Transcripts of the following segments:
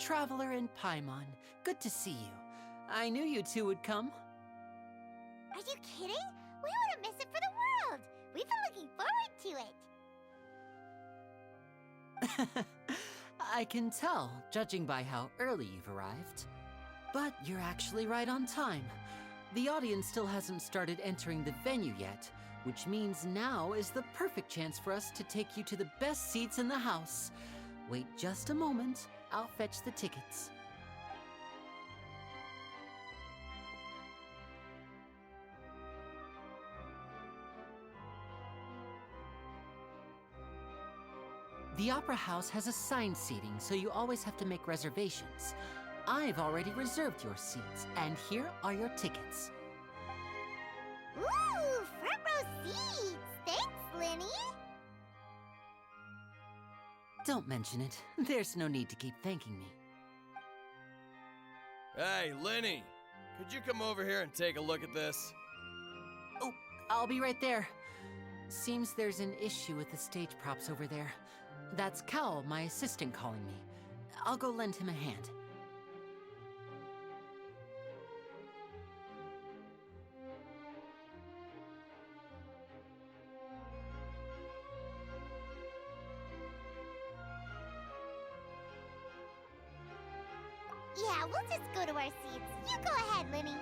Traveler and Paimon. Good to see you. I knew you two would come. Are you kidding? We wouldn't miss it for the world. We've been looking forward to it. I can tell, judging by how early you've arrived. But you're actually right on time. The audience still hasn't started entering the venue yet, which means now is the perfect chance for us to take you to the best seats in the house. Wait just a moment, I'll fetch the tickets. The Opera House has assigned seating, so you always have to make reservations. I've already reserved your seats, and here are your tickets. Ooh, front row seats! Thanks, Linny! Don't mention it. There's no need to keep thanking me. Hey, Lenny! Could you come over here and take a look at this? Oh, I'll be right there. Seems there's an issue with the stage props over there. That's Cal, my assistant, calling me. I'll go lend him a hand. Yeah, we'll just go to our seats. You go ahead, Linny.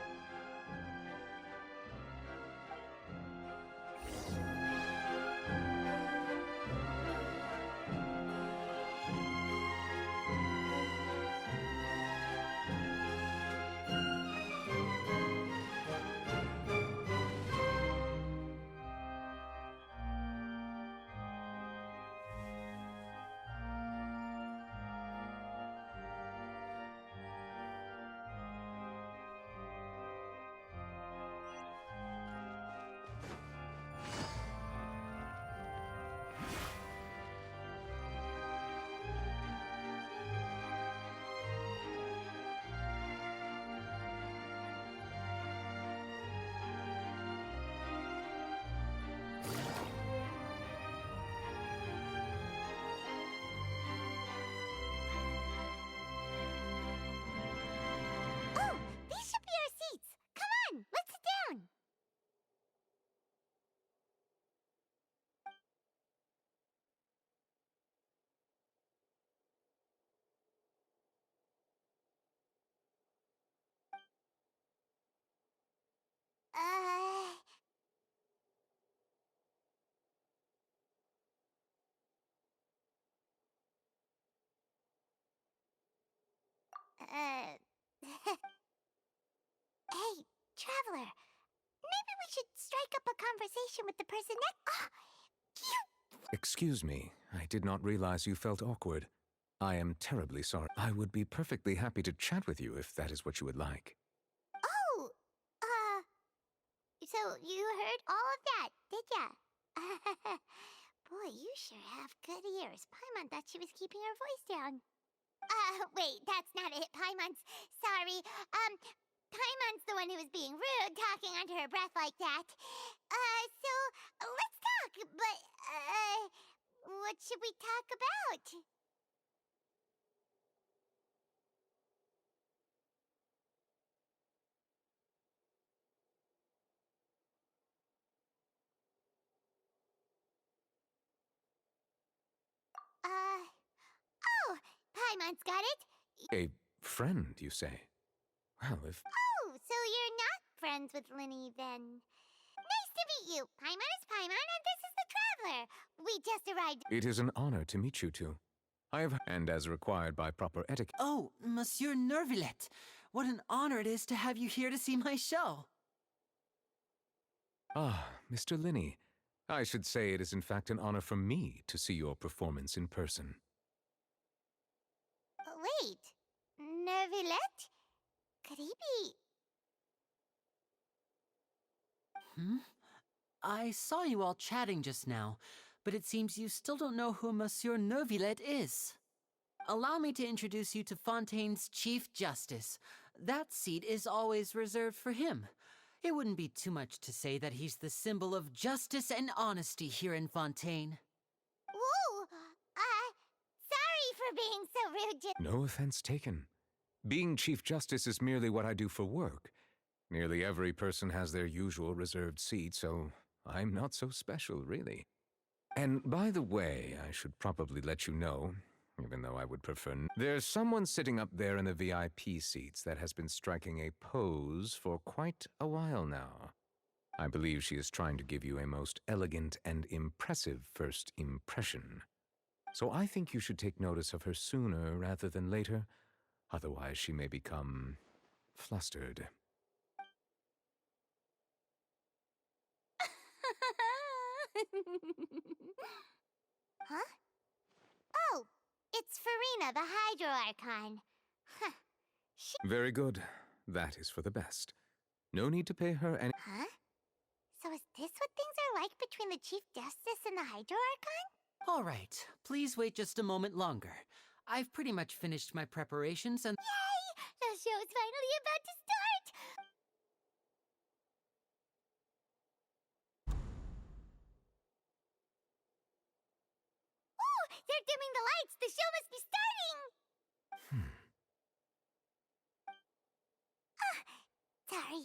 Oh, these should be our seats. Come on, let's sit down. Uh... Uh... Hey, Traveler. Maybe we should strike up a conversation with the person next... Excuse me, I did not realize you felt awkward. I am terribly sorry. I would be perfectly happy to chat with you if that is what you would like. Oh, so you heard all of that, did ya? Boy, you sure have good ears. Paimon thought she was keeping her voice down. Wait, that's not it, Paimon's... Sorry, Paimon's the one who was being rude, talking under her breath like that. So, let's talk, but, what should we talk about? Oh, Paimon's got it. A friend, you say? Well, if... Oh, so you're not friends with Linny, then. Nice to meet you. Paimon is Paimon, and this is the Traveler. We just arrived. It is an honor to meet you two. I have... and as required by proper etiquette... Oh, Monsieur Nervillet. What an honor it is to have you here to see my show. Ah, Mr. Linny. I should say it is in fact an honor for me to see your performance in person. Wait, Nervillet? Could he be... I saw you all chatting just now, but it seems you still don't know who Monsieur Nervillet is. Allow me to introduce you to Fontaine's Chief Justice. That seat is always reserved for him. It wouldn't be too much to say that he's the symbol of justice and honesty here in Fontaine. Whoa! Sorry for for being so rude to— No offense taken. Being Chief Justice is merely what I do for work. Nearly every person has their usual reserved seat, so I'm not so special, really. And by the way, I should probably let you know, even though I would prefer there's someone sitting up there in the VIP seats that has been striking a pose for quite a while now. I believe she is trying to give you a most elegant and impressive first impression. So I think you should take notice of her sooner rather than later, otherwise she may become flustered. Huh? Oh, it's Farina, the Hydro Archon. Huh. Very good. That is for the best. No need to pay her any— Huh? So is this what things are like between the Chief Justice and the Hydro Archon? All right, please wait just a moment longer. I've pretty much finished my preparations and— Yay! The show's finally about to start! Ooh! They're dimming the lights! The show must be starting! Sorry.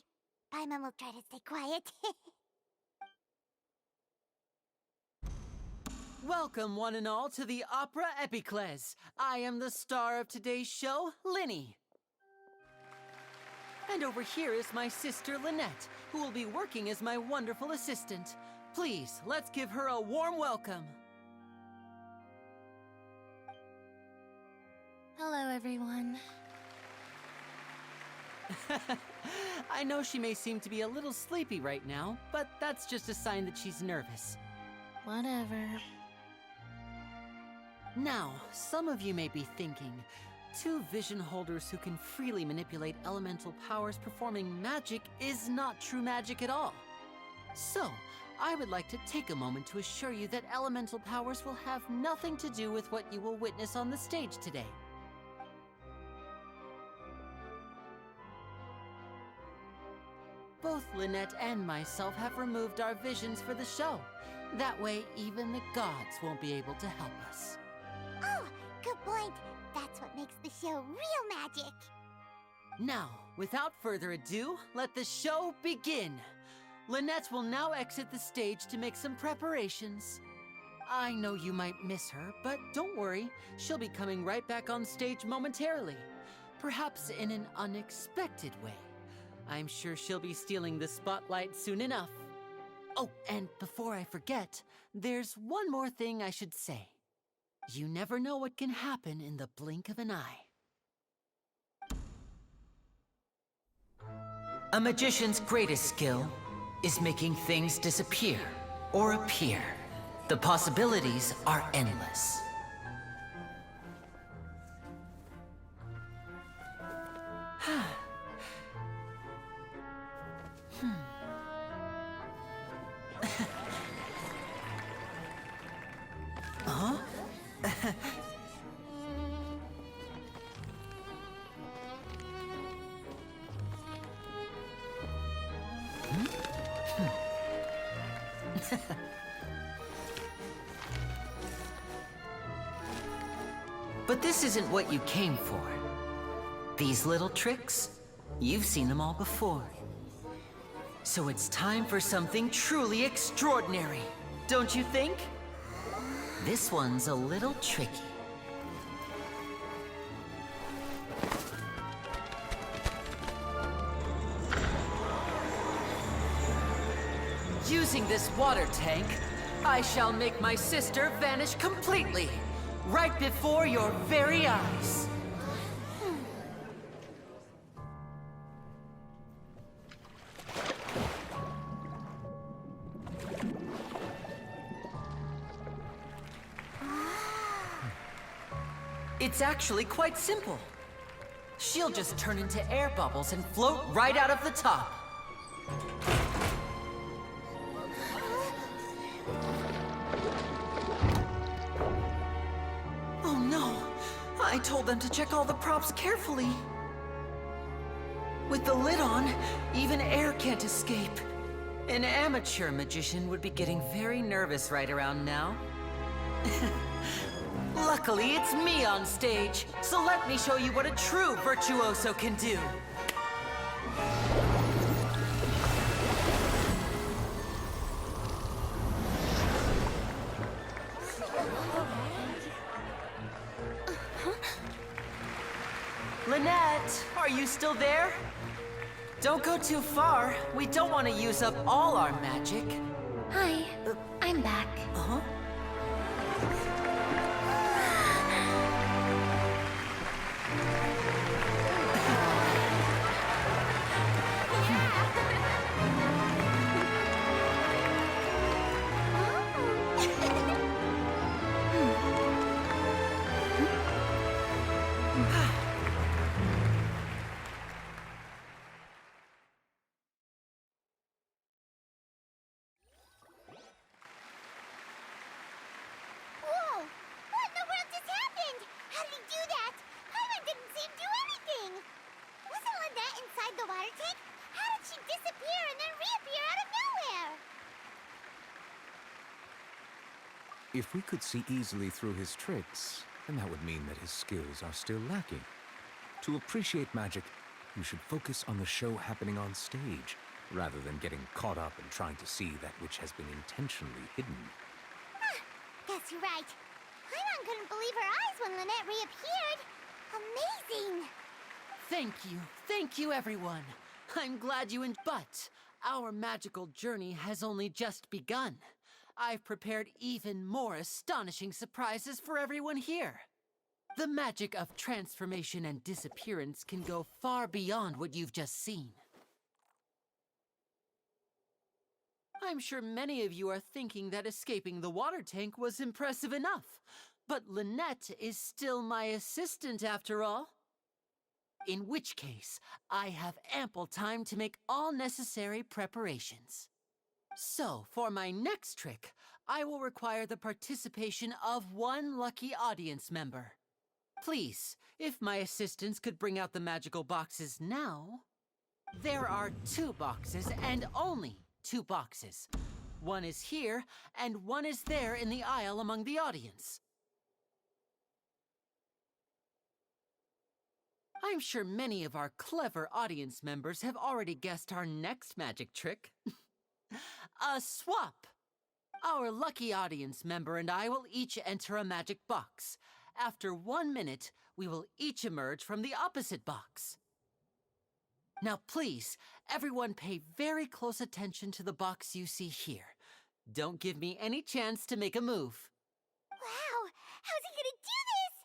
Paimon will try to stay quiet. Welcome, one and all, to the Opera Epiclese. I am the star of today's show, Linny. And over here is my sister, Lynette, who will be working as my wonderful assistant. Please, let's give her a warm welcome. Hello, everyone. I know she may seem to be a little sleepy right now, but that's just a sign that she's nervous. Whatever. Now, some of you may be thinking, two vision holders who can freely manipulate elemental powers performing magic is not true magic at all. So, I would like to take a moment to assure you that elemental powers will have nothing to do with what you will witness on the stage today. Both Lynette and myself have removed our visions for the show. That way, even the gods won't be able to help us. Oh, good point. That's what makes the show real magic. Now, without further ado, let the show begin. Lynette will now exit the stage to make some preparations. I know you might miss her, but don't worry. She'll be coming right back on stage momentarily. Perhaps in an unexpected way. I'm sure she'll be stealing the spotlight soon enough. Oh, and before I forget, there's one more thing I should say. You never know what can happen in the blink of an eye. A magician's greatest skill is making things disappear or appear. The possibilities are endless. Huh? But this isn't what you came for. These little tricks, you've seen them all before. So it's time for something truly extraordinary, don't you think? This one's a little tricky. Using this water tank, I shall make my sister vanish completely, right before your very eyes. It's actually quite simple. She'll just turn into air bubbles and float right out of the top. Oh no! I told them to check all the props carefully. With the lid on, even air can't escape. An amateur magician would be getting very nervous right around now. Luckily, it's me on stage, so let me show you what a true virtuoso can do. Lynette, are you still there? Don't go too far. We don't want to use up all our magic. Hi, I'm back. Huh? Whoa! What in the world just happened? How did he do that? Paimon didn't see him do anything! Wasn't Lynette inside the water tank? How did she disappear and then reappear out of nowhere? If we could see easily through his tricks, then that would mean that his skills are still lacking. To appreciate magic, you should focus on the show happening on stage, rather than getting caught up in trying to see that which has been intentionally hidden. Guess you're right. Paimon couldn't believe her eyes when Lynette reappeared. Amazing! Thank you, everyone. I'm glad you but our magical journey has only just begun. I've prepared even more astonishing surprises for everyone here. The magic of transformation and disappearance can go far beyond what you've just seen. I'm sure many of you are thinking that escaping the water tank was impressive enough, but Lynette is still my assistant after all. In which case, I have ample time to make all necessary preparations. So, for my next trick, I will require the participation of one lucky audience member. Please, if my assistants could bring out the magical boxes now. There are 2 boxes and only 2 boxes. One is here, and one is there in the aisle among the audience. I'm sure many of our clever audience members have already guessed our next magic trick. A swap! Our lucky audience member and I will each enter a magic box. After 1 minute, we will each emerge from the opposite box. Now please, everyone pay very close attention to the box you see here. Don't give me any chance to make a move. Wow! How's he gonna do this?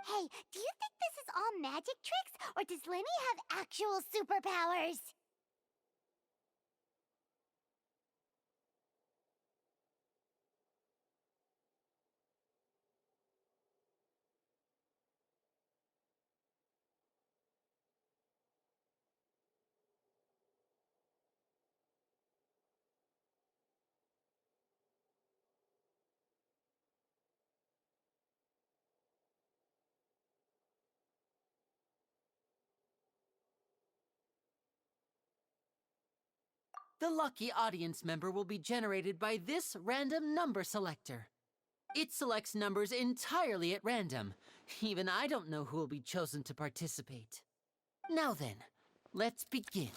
Hey, do you think this is all magic tricks, or does Lenny have actual superpowers? The lucky audience member will be generated by this random number selector. It selects numbers entirely at random. Even I don't know who will be chosen to participate. Now then, let's begin.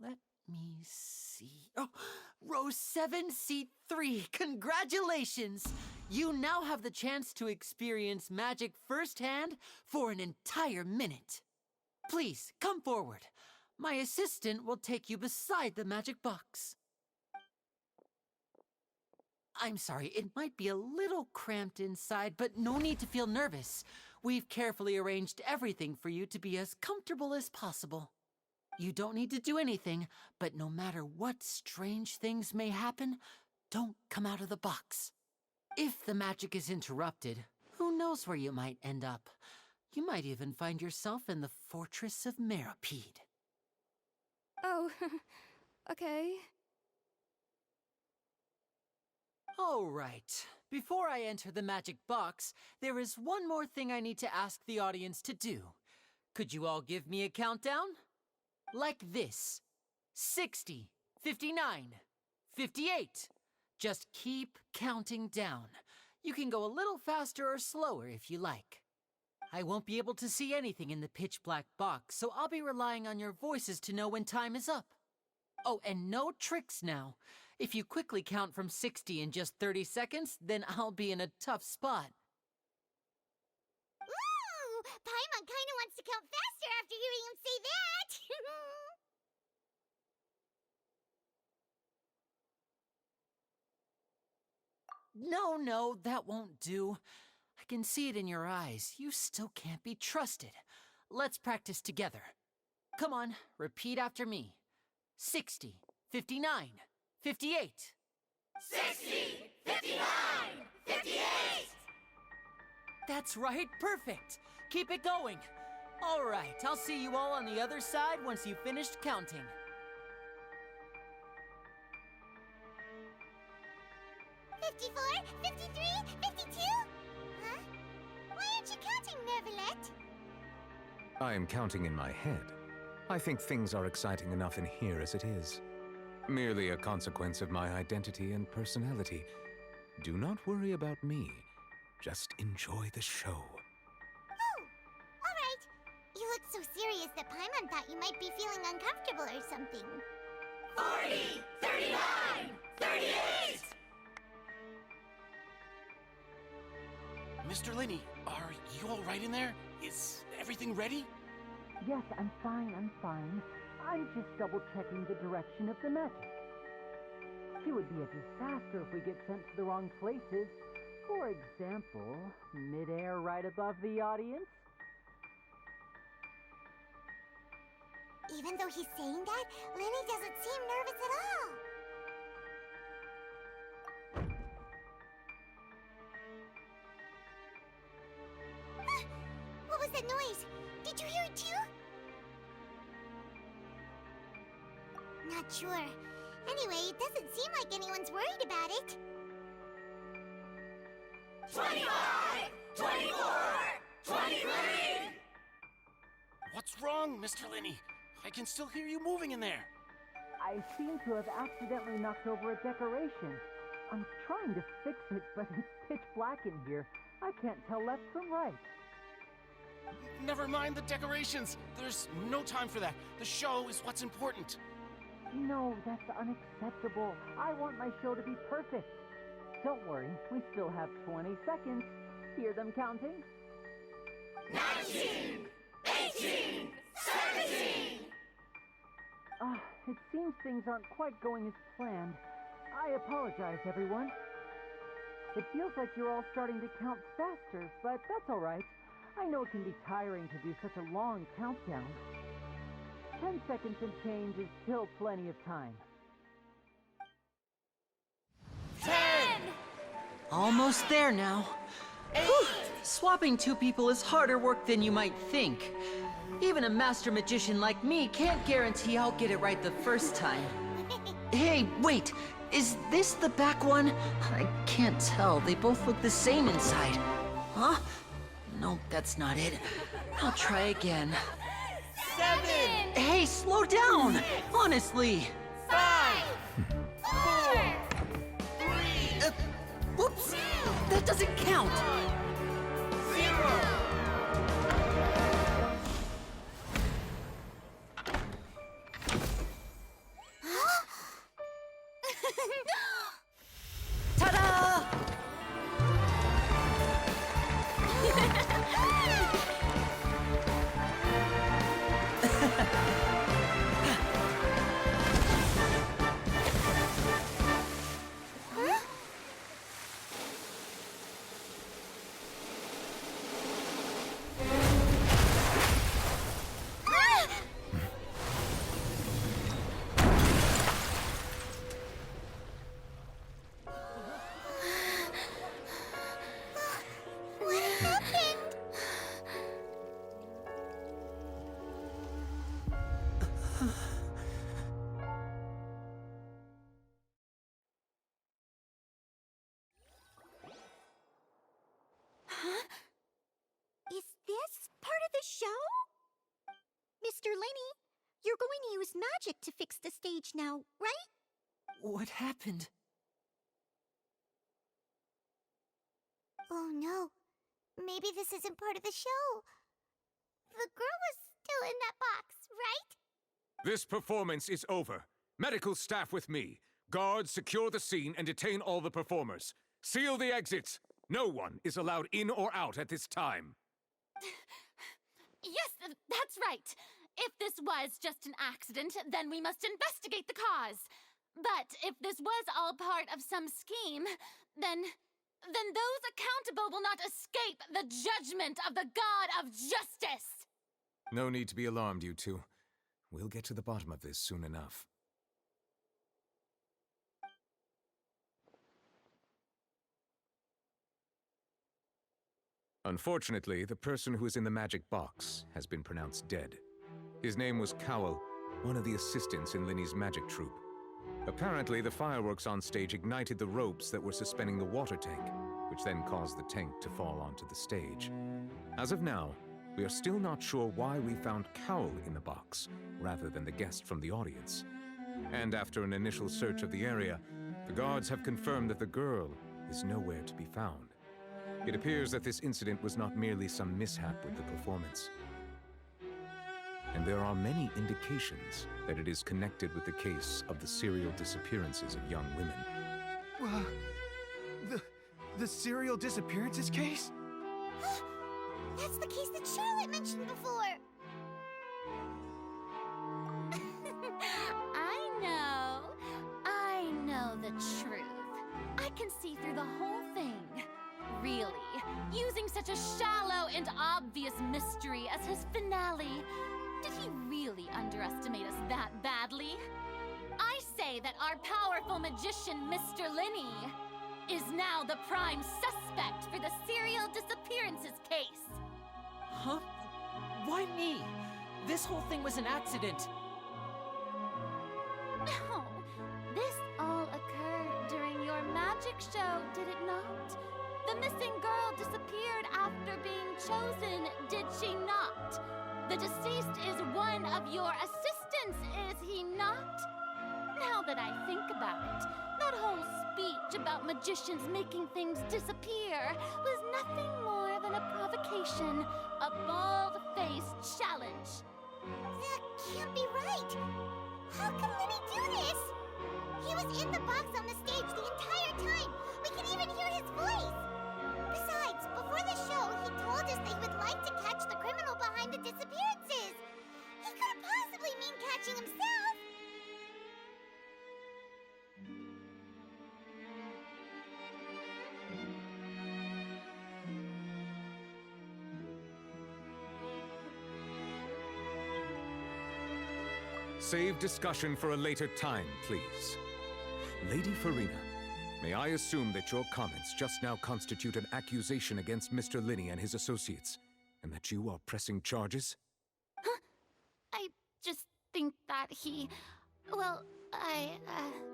Let me see. Oh, row 7, seat 3. Congratulations! You now have the chance to experience magic firsthand for an entire minute. Please, come forward. My assistant will take you beside the magic box. I'm sorry, it might be a little cramped inside, but no need to feel nervous. We've carefully arranged everything for you to be as comfortable as possible. You don't need to do anything, but no matter what strange things may happen, don't come out of the box. If the magic is interrupted, who knows where you might end up? You might even find yourself in the Fortress of Meripede. Oh, okay. All right. Before I enter the magic box, there is one more thing I need to ask the audience to do. Could you all give me a countdown? Like this. 60, 59, 58, Just keep counting down. You can go a little faster or slower if you like. I won't be able to see anything in the pitch black box, so I'll be relying on your voices to know when time is up. Oh, and no tricks now. If you quickly count from 60 in just 30 seconds, then I'll be in a tough spot. Ooh! Paimon kinda wants to count faster after hearing him say that! No, that won't do. I can see it in your eyes. You still can't be trusted. Let's practice together. Come on, repeat after me. 60, 59, 58. 60! 59! 58! That's right, perfect. Keep it going. All right, I'll see you all on the other side once you've finished counting. $54, $53, $52? Huh? Why aren't you counting, Neverlet? I am counting in my head. I think things are exciting enough in here as it is. Merely a consequence of my identity and personality. Do not worry about me. Just enjoy the show. Oh, all right. You look so serious that Paimon thought you might be feeling uncomfortable or something. 40, 39, 38! Mr. Linney, are you all right in there? Is everything ready? Yes, I'm fine. I'm just double-checking the direction of the magic. It would be a disaster if we get sent to the wrong places. For example, mid-air right above the audience. Even though he's saying that, Lenny doesn't seem nervous at all. What was that noise? Did you hear it too? Not sure. Anyway, it doesn't seem like anyone's worried about it. 25! 24! 23! What's wrong, Mr. Linney? I can still hear you moving in there. I seem to have accidentally knocked over a decoration. I'm trying to fix it, but it's pitch black in here. I can't tell left from right. Never mind the decorations. There's no time for that. The show is what's important. No, that's unacceptable. I want my show to be perfect. Don't worry, we still have 20 seconds. Hear them counting? 19! 18! 17! It seems things aren't quite going as planned. I apologize, everyone. It feels like you're all starting to count faster, but that's all right. I know it can be tiring to do such a long countdown. 10 seconds and change is still plenty of time. 10! Almost there now. Whew. Swapping two people is harder work than you might think. Even a master magician like me can't guarantee I'll get it right the first time. Hey, wait! Is this the back one? I can't tell. They both look the same inside. Huh? Nope, that's not it. I'll try again. 7! Hey, slow down! Honestly! 5! 4! 3! Whoops! That doesn't count! 0! Ta-da! What happened? Huh? Is this part of the show? Mr. Linney, you're going to use magic to fix the stage now, right? What happened? Oh no. Maybe this isn't part of the show. The girl was still in that box, right? This performance is over. Medical staff with me. Guards, secure the scene and detain all the performers. Seal the exits. No one is allowed in or out at this time. Yes, that's right. If this was just an accident, then we must investigate the cause. But if this was all part of some scheme, then those accountable will not escape the judgment of the God of Justice. No need to be alarmed, you two. We'll get to the bottom of this soon enough. Unfortunately, the person who is in the magic box has been pronounced dead. His name was Cowell, one of the assistants in Linny's magic troupe. Apparently, the fireworks on stage ignited the ropes that were suspending the water tank, which then caused the tank to fall onto the stage. As of now, we are still not sure why we found Cowell in the box, rather than the guest from the audience. And after an initial search of the area, the guards have confirmed that the girl is nowhere to be found. It appears that this incident was not merely some mishap with the performance. And there are many indications that it is connected with the case of the serial disappearances of young women. The serial disappearances case? That's the case that Charlotte mentioned before. I know the truth. I can see through the whole thing. Really, using such a shallow and obvious mystery as his finale. Did he really underestimate us that badly? I say that our powerful magician, Mr. Linny, is now the prime suspect for the serial disappearances case. Huh? Why me? This whole thing was an accident. No, this all occurred during your magic show, did it not? The missing girl disappeared after being chosen, did she not? The deceased is one of your assistants, is he not? Now that I think about it, that whole speech about magicians making things disappear was nothing more than a provocation, a bald-faced challenge. That can't be right. How can Linny do this? He was in the box on the stage the entire time. We can even hear his voice. Besides, before the show, he told us they would like to catch the criminal behind the disappearances. He couldn't possibly mean catching himself. Save discussion for a later time, please. Lady Farina, may I assume that your comments just now constitute an accusation against Mr. Linny and his associates, and that you are pressing charges? I just think that well, I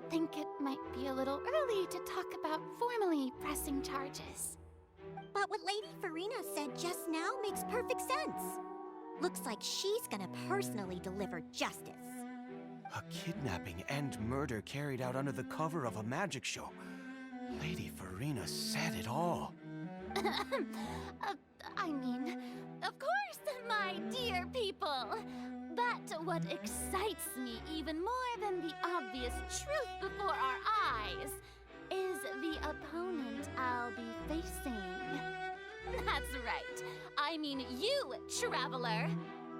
think it might be a little early to talk about formally pressing charges. But what Lady Farina said just now makes perfect sense. Looks like she's gonna personally deliver justice. A kidnapping and murder carried out under the cover of a magic show. Lady Farina said it all. I mean, of course, my dear people. But what excites me even more than the obvious truth before our eyes is the opponent I'll be facing. That's right. I mean you, Traveler.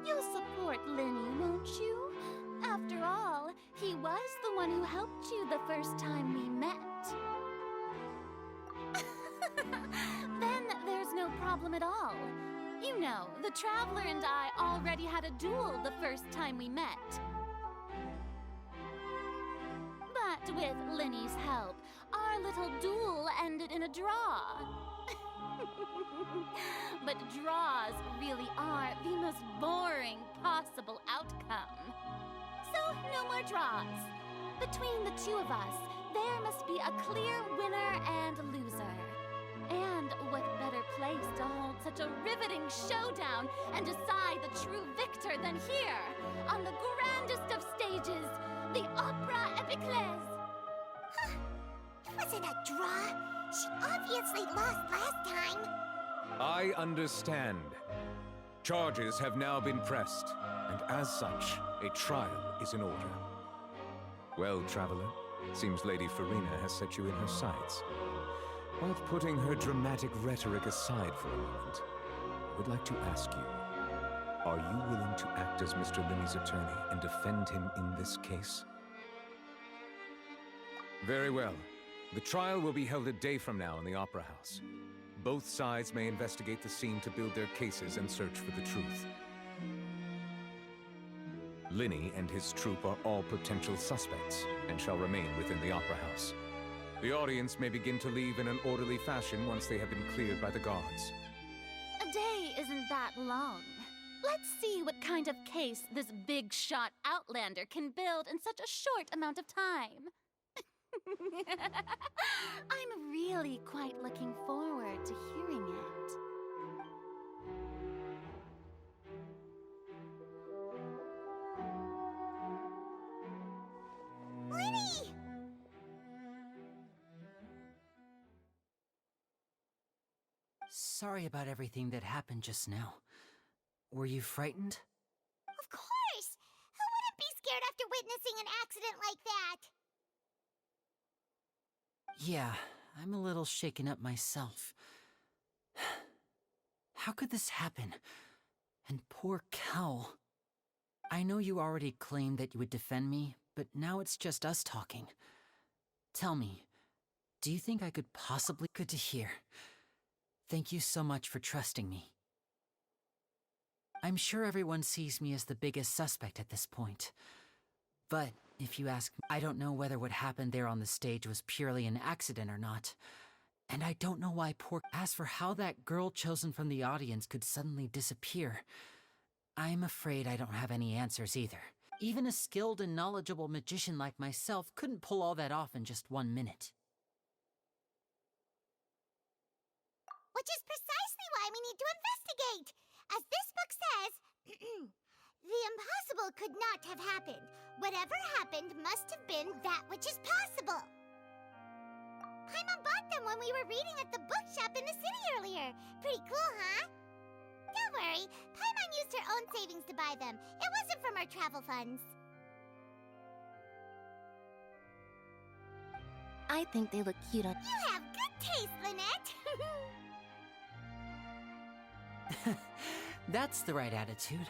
You'll support Linny, won't you? After all, he was the one who helped you the first time we met. Then there's no problem at all. You know, the Traveler and I already had a duel the first time we met. But with Linny's help, our little duel ended in a draw. But draws really are the most boring possible outcome. So, no more draws. Between the two of us, there must be a clear winner and loser. And what better place to hold such a riveting showdown and decide the true victor than here, on the grandest of stages, the Opera Epiclese. It wasn't a draw. She obviously lost last time. I understand. Charges have now been pressed, and as such, a trial is in order. Well, Traveler, seems Lady Farina has set you in her sights. But putting her dramatic rhetoric aside for a moment, I would like to ask you, are you willing to act as Mr. Linney's attorney and defend him in this case? Very well. The trial will be held a day from now in the Opera House. Both sides may investigate the scene to build their cases and search for the truth. Linney and his troupe are all potential suspects and shall remain within the Opera House. The audience may begin to leave in an orderly fashion once they have been cleared by the guards. A day isn't that long. Let's see what kind of case this big shot outlander can build in such a short amount of time. I'm really quite looking forward to hearing it. Lenny! Sorry about everything that happened just now. Were you frightened? Of course! Who wouldn't be scared after witnessing an accident like that? Yeah, I'm a little shaken up myself. How could this happen? And poor Cal. I know you already claimed that you would defend me, but now it's just us talking. Tell me, do you think I could possibly... Good to hear. Thank you so much for trusting me. I'm sure everyone sees me as the biggest suspect at this point. But if you ask me, I don't know whether what happened there on the stage was purely an accident or not. And I don't know why poor... As for how that girl chosen from the audience could suddenly disappear, I'm afraid I don't have any answers either. Even a skilled and knowledgeable magician like myself couldn't pull all that off in just 1 minute. Which is precisely why we need to investigate! As this book says, the impossible could not have happened. Whatever happened must have been that which is possible. Paimon bought them when we were reading at the bookshop in the city earlier. Pretty cool, huh? Don't worry, Paimon used her own savings to buy them. It wasn't from our travel funds. I think they look cute on... You have good taste, Lynette! That's the right attitude.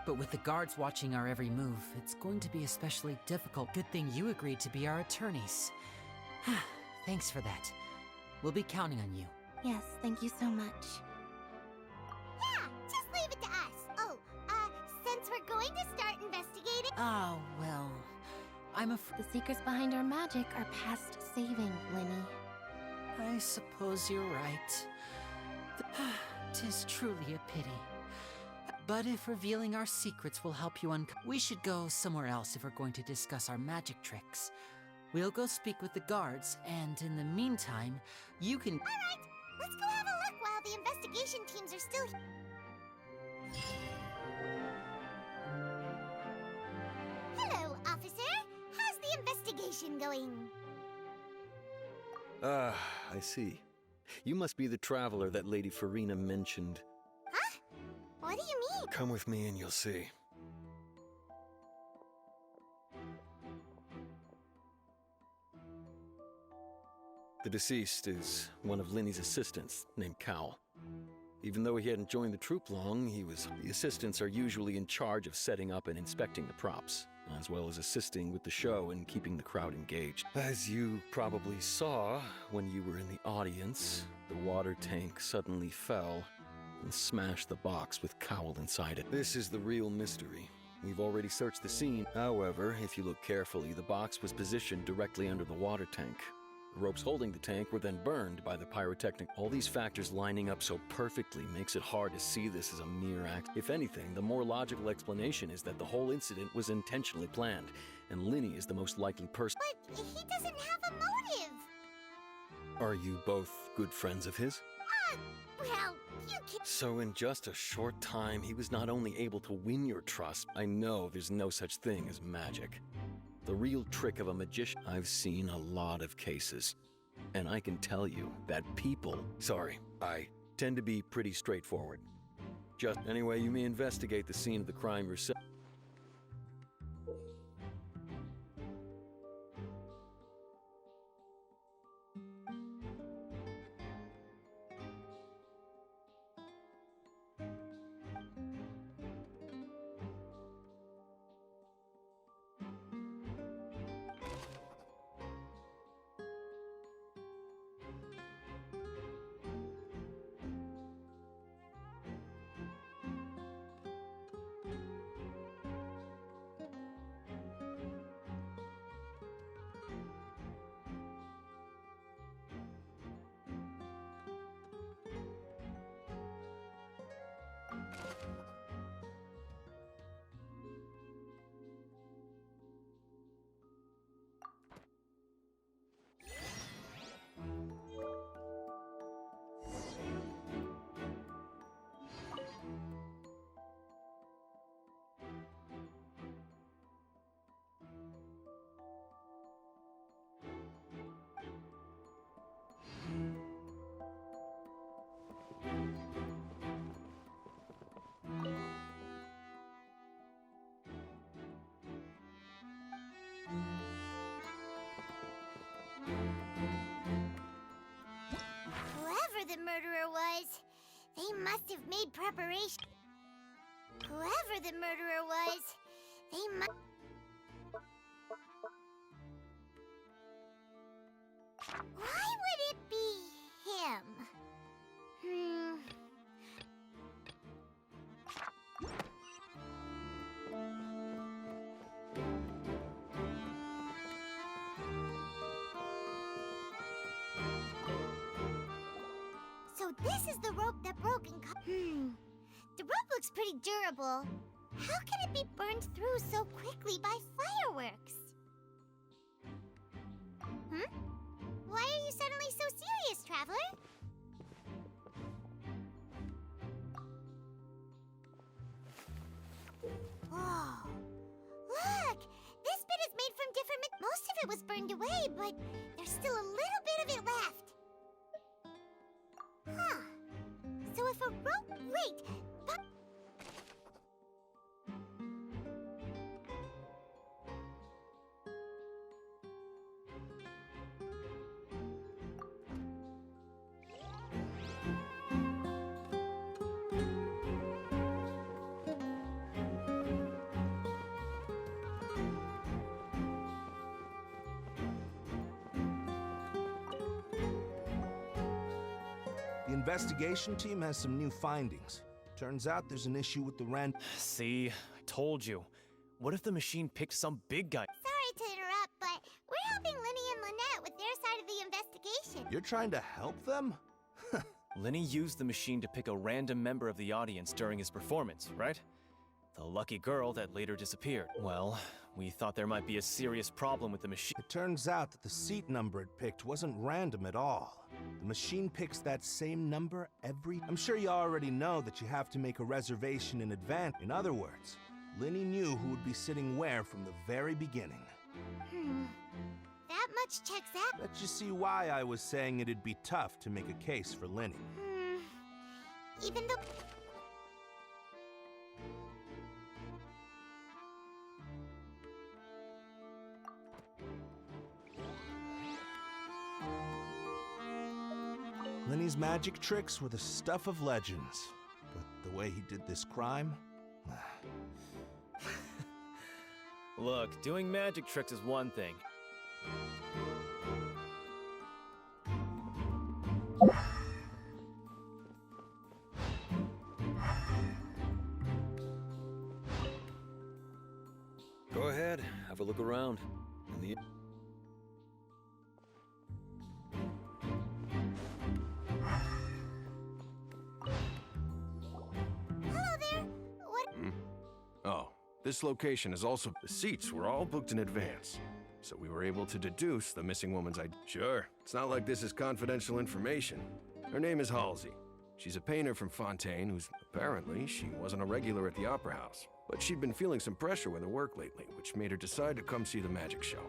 But with the guards watching our every move, it's going to be especially difficult. Good thing you agreed to be our attorneys. Thanks for that. We'll be counting on you. Yes, thank you so much. Yeah, just leave it to us. Oh, since we're going to start investigating... Oh, well, I'm The secrets behind our magic are past saving, Linny. I suppose you're right. 'Tis truly a pity. But if revealing our secrets will help you we should go somewhere else if we're going to discuss our magic tricks. We'll go speak with the guards, and in the meantime, you can... All right, let's go have a look while the investigation teams are still here. Hello, officer. How's the investigation going? Ah, I see. You must be the traveler that Lady Farina mentioned. Huh? What do you mean? Come with me and you'll see. The deceased is one of Linney's assistants, named Cal. Even though he hadn't joined the troupe long, the assistants are usually in charge of setting up and inspecting the props, as well as assisting with the show and keeping the crowd engaged. As you probably saw when you were in the audience, the water tank suddenly fell and smashed the box with Cowl inside it. This is the real mystery. We've already searched the scene. However, if you look carefully, the box was positioned directly under the water tank. The ropes holding the tank were then burned by the pyrotechnic. All these factors lining up so perfectly makes it hard to see this as a mere act. If anything, the more logical explanation is that the whole incident was intentionally planned, and Linney is the most likely person. But he doesn't have a motive. Are you both good friends of his? Well, you can... So in just a short time, he was not only able to win your trust. I know there's no such thing as magic. The real trick of a magician. I've seen a lot of cases, and I can tell you that people... Sorry, I tend to be pretty straightforward. Just anyway, you may investigate the scene of the crime yourself. Whoever the murderer was, they must have made preparation. Whoever the murderer was, they must... Why would it be him? So this is the rope that broke and cut. The rope looks pretty durable. How can it be burned through so quickly by fireworks? Why are you suddenly so serious, Traveler? Whoa. Look! This bit is made from different most of it was burned away, but there's still a little bit of it left. Huh. So if a rope... Wait! But... The investigation team has some new findings. Turns out there's an issue with the rent. See, I told you. What if the machine picked some big guy? Sorry to interrupt, but we're helping Linny and Lynette with their side of the investigation. You're trying to help them? Linny used the machine to pick a random member of the audience during his performance, right? The lucky girl that later disappeared. Well, we thought there might be a serious problem with the machine. It turns out that the seat number it picked wasn't random at all. The machine picks that same number every... I'm sure you already know that you have to make a reservation in advance. In other words, Linny knew who would be sitting where from the very beginning. That much checks out. Let you see why I was saying it'd be tough to make a case for Linny. Even though... Linny's magic tricks were the stuff of legends. But the way he did this crime... Look, doing magic tricks is one thing. Go ahead, have a look around. In the... Hello there. What... Oh, this location is also... The seats were all booked in advance, so we were able to deduce the missing woman's ID. Sure, it's not like this is confidential information. Her name is Halsey. She's a painter from Fontaine who's... Apparently, she wasn't a regular at the Opera House, but she'd been feeling some pressure with her work lately, which made her decide to come see the magic show.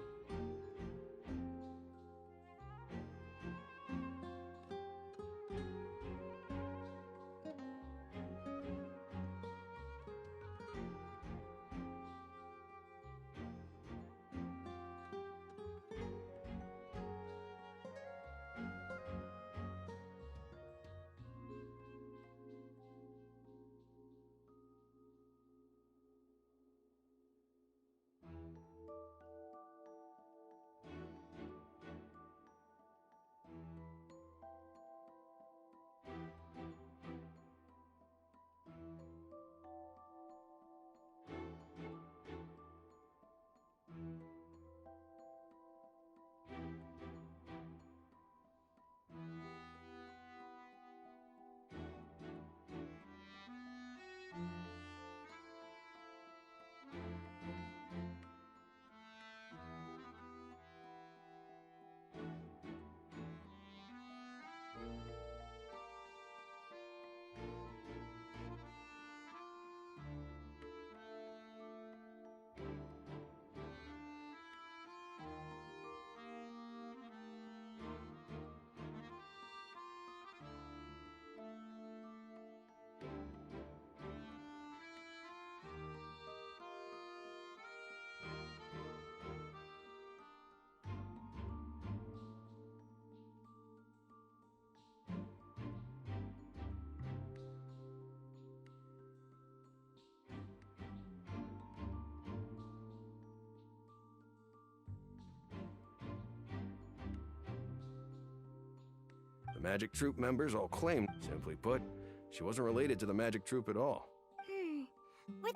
The Magic Troop members all claimed, simply put, she wasn't related to the Magic Troop at all.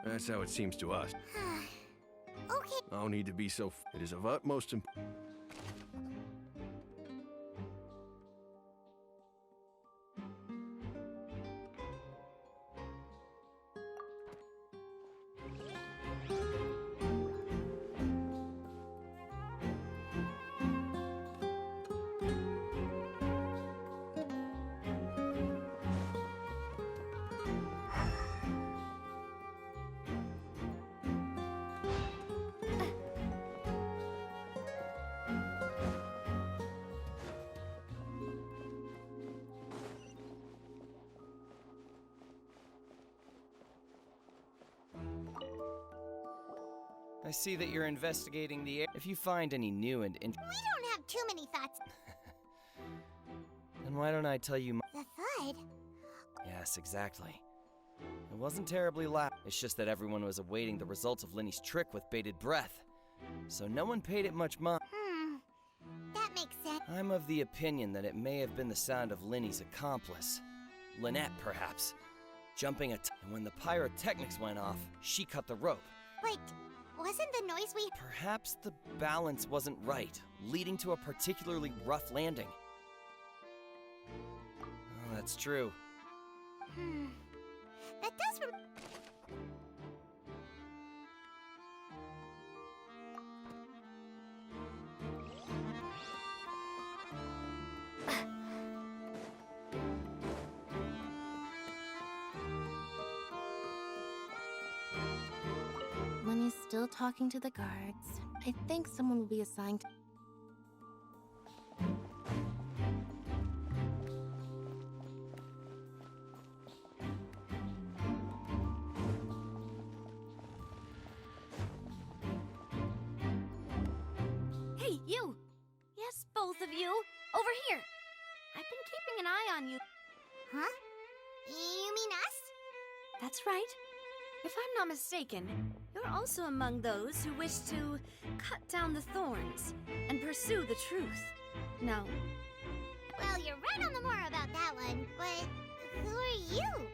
That's how it seems to us. Okay. No need to be so. It is of utmost importance. I see that you're investigating the air. If you find any new and We don't have too many thoughts. then why don't I tell you The thud? Yes, exactly. It wasn't terribly loud. It's just that everyone was awaiting the results of Linny's trick with bated breath. So no one paid it much mind. That makes sense. I'm of the opinion that it may have been the sound of Linny's accomplice. Lynette, perhaps. Jumping and when the pyrotechnics went off, she cut the rope. Wait, wasn't the noise we... Perhaps the balance wasn't right, leading to a particularly rough landing. Oh, that's true. That does Lenny's still talking to the guards. I think someone will be assigned to... Hey, you! Yes, both of you! Over here! I've been keeping an eye on you. Huh? You mean us? That's right. If I'm not mistaken, you're also among those who wish to cut down the thorns and pursue the truth. No? Well, you're right on the more about that one, but who are you?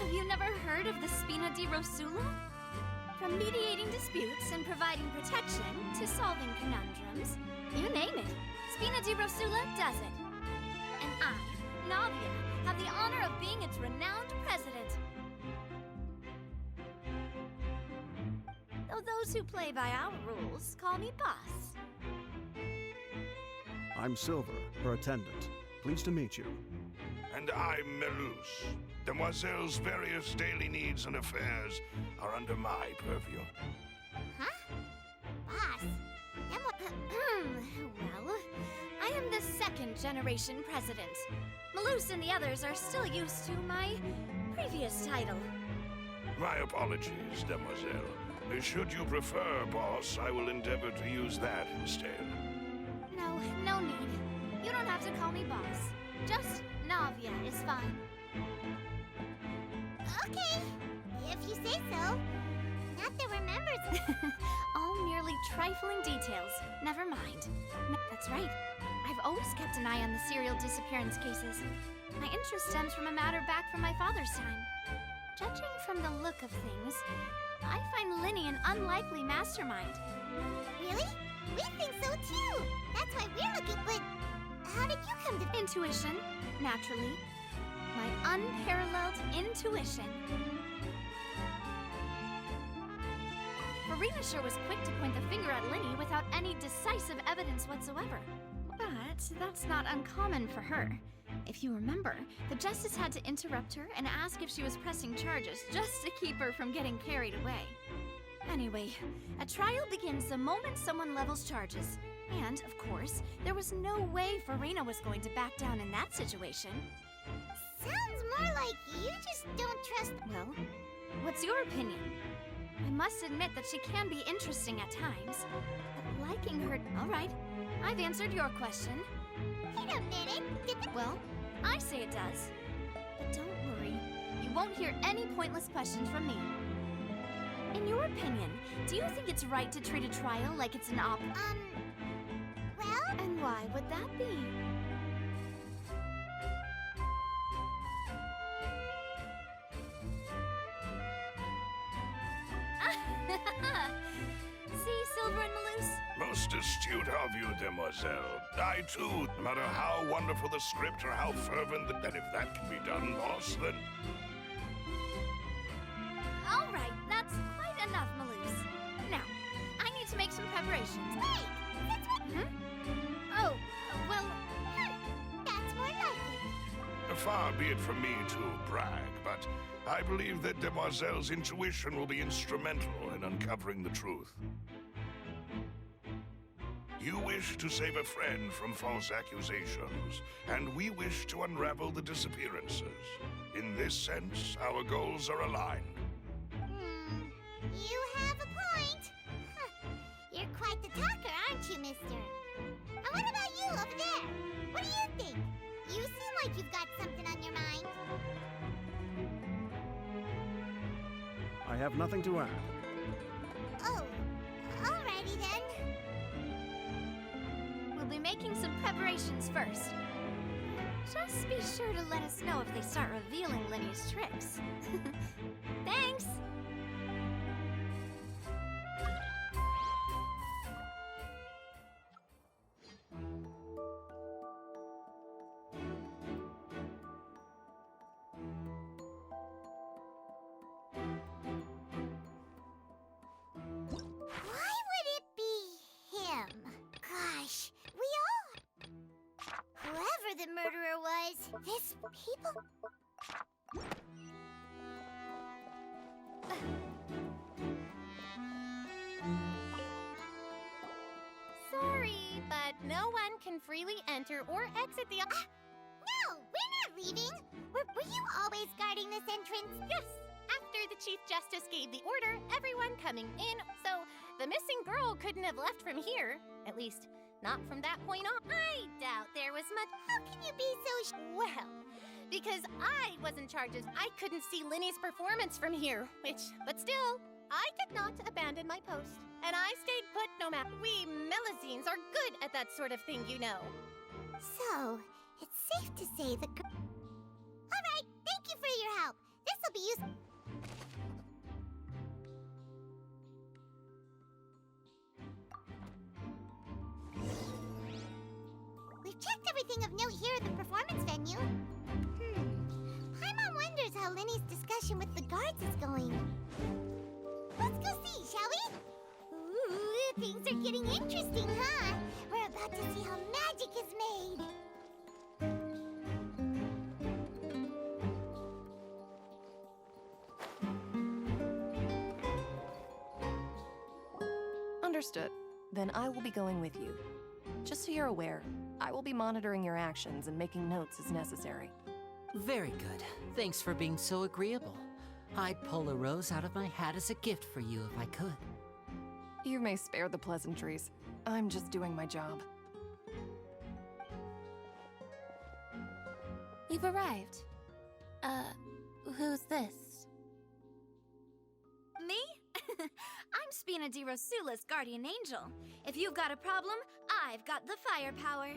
Have you never heard of the Spina di Rosula? From mediating disputes and providing protection to solving conundrums, you name it, Spina di Rosula does it. And I, Navia, have the honor of being its renowned president. Though those who play by our rules call me boss. I'm Silver, her attendant. Pleased to meet you. And I'm Melus. Demoiselle's various daily needs and affairs are under my purview. Huh? Boss? Well, I am the second-generation president. Melus and the others are still used to my previous title. My apologies, Demoiselle. Should you prefer, boss, I will endeavor to use that instead. No need. You don't have to call me boss. Just Navia is fine. Okay, if you say so. Not that we're members. All merely trifling details. Never mind. That's right. I've always kept an eye on the serial disappearance cases. My interest stems from a matter back from my father's time. Judging from the look of things, I find Linny an unlikely mastermind. Really? We think so too. That's why we're looking, but how did you come to intuition? Naturally. My unparalleled intuition. Verena sure was quick to point the finger at Linny without any decisive evidence whatsoever. But that's not uncommon for her. If you remember, the Justice had to interrupt her and ask if she was pressing charges just to keep her from getting carried away. Anyway, a trial begins the moment someone levels charges. And, of course, there was no way Verena was going to back down in that situation. Sounds more like you just don't trust... Well, what's your opinion? I must admit that she can be interesting at times, but liking her... All right, I've answered your question. Wait a minute, Well, I say it does. But don't worry, you won't hear any pointless questions from me. In your opinion, do you think it's right to treat a trial like it's an well? And why would that be? See, Silver and Melus? Most astute of you, Demoiselle. I too, no matter how wonderful the script or how fervent, that if that can be done, boss, then... All right, that's quite enough, Melus. Now, I need to make some preparations. Wait! That's what... Oh, well... That's more likely. Far be it from me to brag, but I believe that Demoiselle's intuition will be instrumental in uncovering the truth. You wish to save a friend from false accusations, and we wish to unravel the disappearances. In this sense, our goals are aligned. You have a point. You're quite the talker, aren't you, mister? And what about you over there? What do you think? You seem like you've got something on your mind. I have nothing to add. Oh, alrighty then. We'll be making some preparations first. Just be sure to let us know if they start revealing Linny's tricks. Thanks! Why would it be him? Gosh, we all... Whoever the murderer was, this people... Sorry, but no one can freely enter or exit the... No, we're not leaving. Were you always guarding this entrance? Yes, after the Chief Justice gave the order, everyone coming in, so the missing girl couldn't have left from here. At least, not from that point on. I doubt there was much... How can you be so Well, because I was in charge of... I couldn't see Linny's performance from here, but still, I did not abandon my post. And I stayed put no matter... We Melazines are good at that sort of thing, you know. So, it's safe to say the girl... Alright, thank you for your help. This'll be useful. We've checked everything of note here at the performance venue. how Linny's discussion with the guards is going. Let's go see, shall we? Ooh, things are getting interesting, huh? We're about to see how magic is made. Understood. Then I will be going with you. Just so you're aware, I will be monitoring your actions and making notes as necessary. Very good. Thanks for being so agreeable. I'd pull a rose out of my hat as a gift for you if I could. You may spare the pleasantries. I'm just doing my job. You've arrived. Who's this? Me? I'm Spina di Rosula's guardian angel. If you've got a problem, I've got the firepower.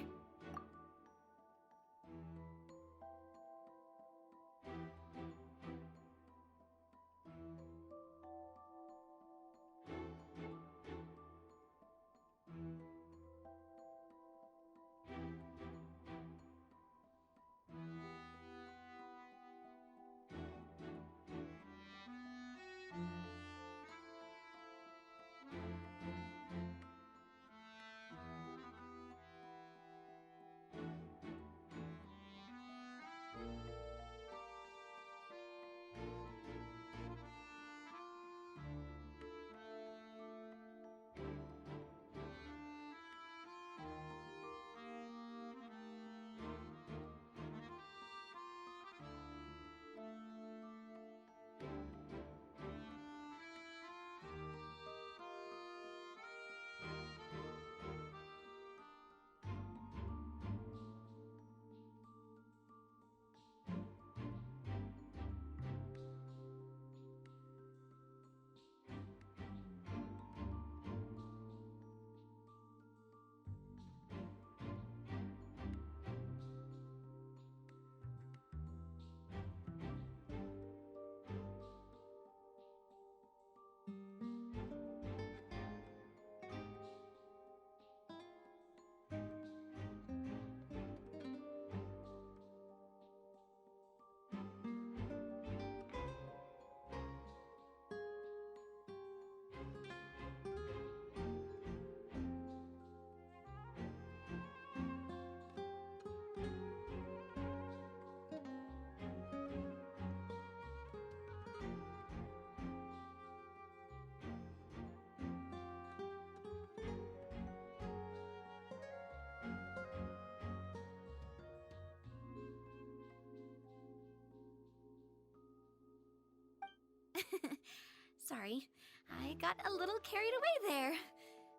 Sorry, I got a little carried away there.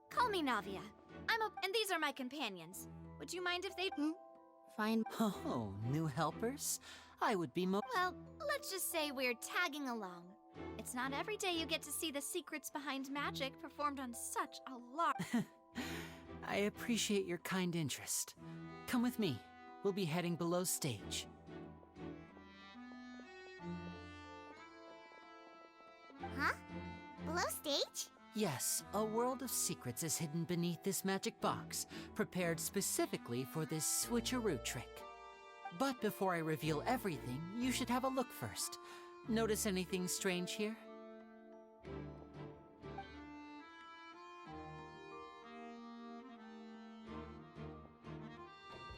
Call me Navia. And these are my companions. Would you mind if they... Fine. Oh, new helpers? I would be Well, let's just say we're tagging along. It's not every day you get to see the secrets behind magic performed on such a large... I appreciate your kind interest. Come with me. We'll be heading below stage. Huh? Below stage? Yes, a world of secrets is hidden beneath this magic box, prepared specifically for this switcheroo trick. But before I reveal everything, you should have a look first. Notice anything strange here?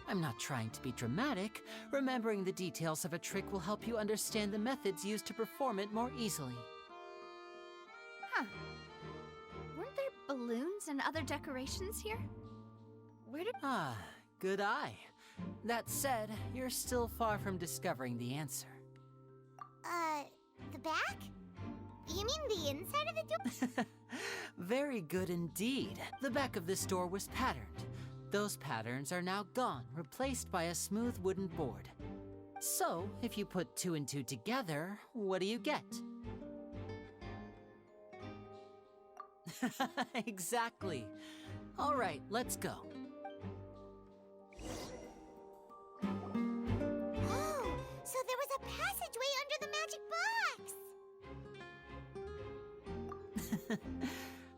I'm not trying to be dramatic. Remembering the details of a trick will help you understand the methods used to perform it more easily. Huh. Weren't there balloons and other decorations here? Where did... Ah, good eye. That said, you're still far from discovering the answer. The back? You mean the inside of the door? Very good indeed. The back of this door was patterned. Those patterns are now gone, replaced by a smooth wooden board. So, if you put 2 and 2 together, what do you get? Exactly. All right, let's go. Oh, so there was a passageway under the magic box!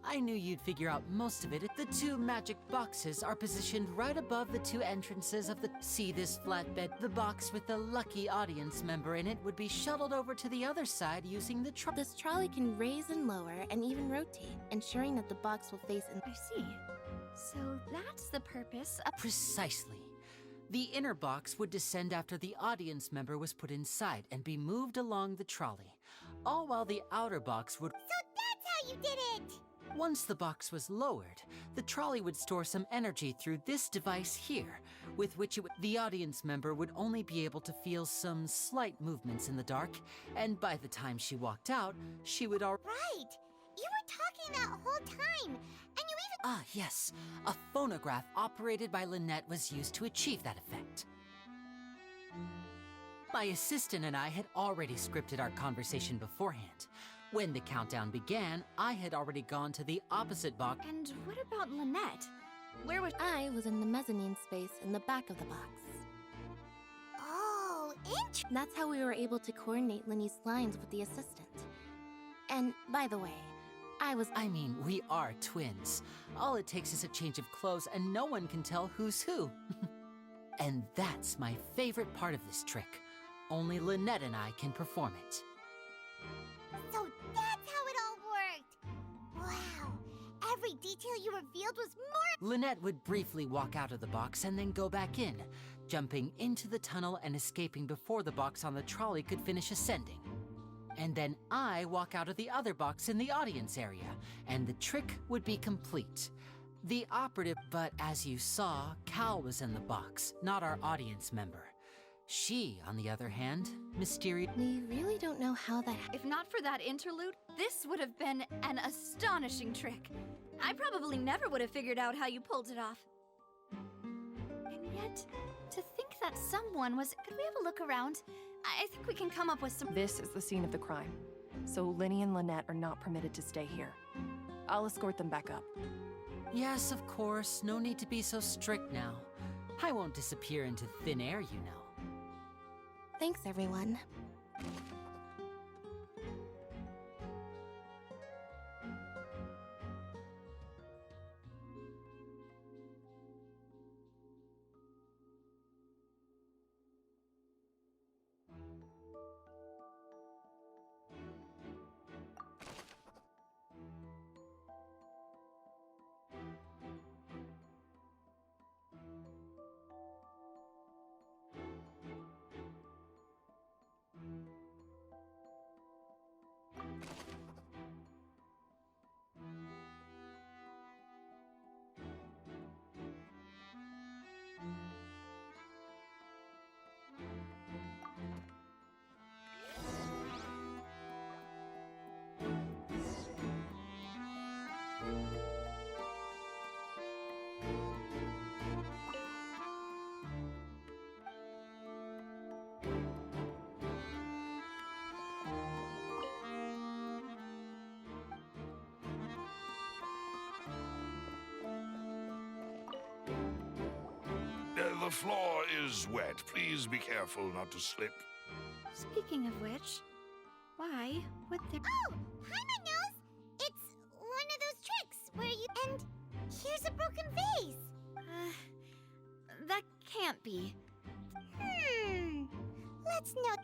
I knew you'd figure out most of it. The two magic boxes are positioned right above the two entrances of the... See this flatbed? The box with the lucky audience member in it would be shuttled over to the other side using the trolley. This trolley can raise and lower and even rotate, ensuring that the box will face in... I see. So that's the purpose of... Precisely. The inner box would descend after the audience member was put inside and be moved along the trolley, all while the outer box would... So that's how you did it! Once the box was lowered, the trolley would store some energy through this device here, with which the audience member would only be able to feel some slight movements in the dark, and by the time she walked out, she would already... Right! You were talking that whole time, and you even... Ah, yes. A phonograph operated by Lynette was used to achieve that effect. My assistant and I had already scripted our conversation beforehand. When the countdown began, I had already gone to the opposite box. And what about Lynette? Where was... I was in the mezzanine space in the back of the box. Oh, That's how we were able to coordinate Linny's lines with the assistant. And, by the way, I mean, we are twins. All it takes is a change of clothes and no one can tell who's who. And that's my favorite part of this trick. Only Lynette and I can perform it. So that's how it all worked! Wow! Every detail you revealed was more... Lynette would briefly walk out of the box and then go back in, jumping into the tunnel and escaping before the box on the trolley could finish ascending. And then I walk out of the other box in the audience area, and the trick would be complete. The operative, but as you saw, Cal was in the box, not our audience member. She, on the other hand, mysterious... We really don't know how that... If not for that interlude, this would have been an astonishing trick. I probably never would have figured out how you pulled it off. And yet, to think that someone was... Could we have a look around? I think we can come up with some... This is the scene of the crime, so Linny and Lynette are not permitted to stay here. I'll escort them back up. Yes, of course. No need to be so strict now. I won't disappear into thin air, you know. Thanks, everyone. The floor is wet. Please be careful not to slip. Speaking of which, why would there... Oh! Paimon knows! It's one of those tricks where you... And here's a broken vase! That can't be. Let's note...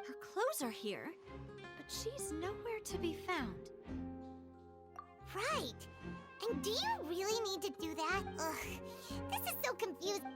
Her clothes are here, but she's nowhere to be found. Right! And do you really need to do that? Ugh, this is so confusing.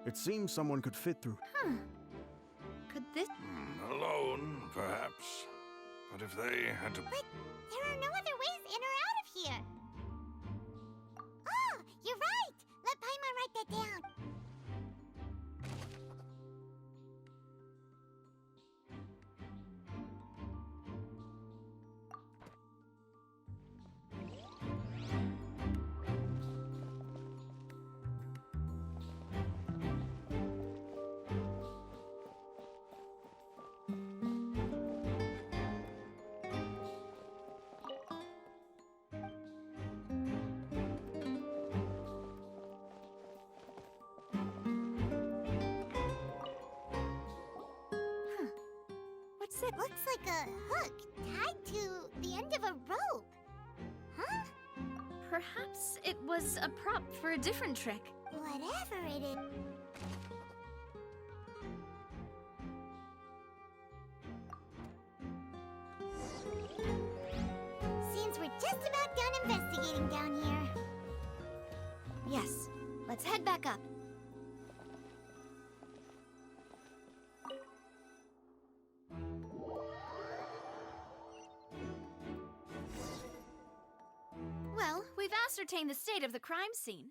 It seems someone could fit through. Huh. Could this... Alone, perhaps. But if they had to... But there are no other ways in or out of here. Oh, you're right! Let Paimon write that down. What's it? Looks like a hook tied to the end of a rope. Huh? Perhaps it was a prop for a different trick. Whatever it is. Seems we're just about done investigating down here. Yes. Let's head back up. Well, we've ascertained the state of the crime scene.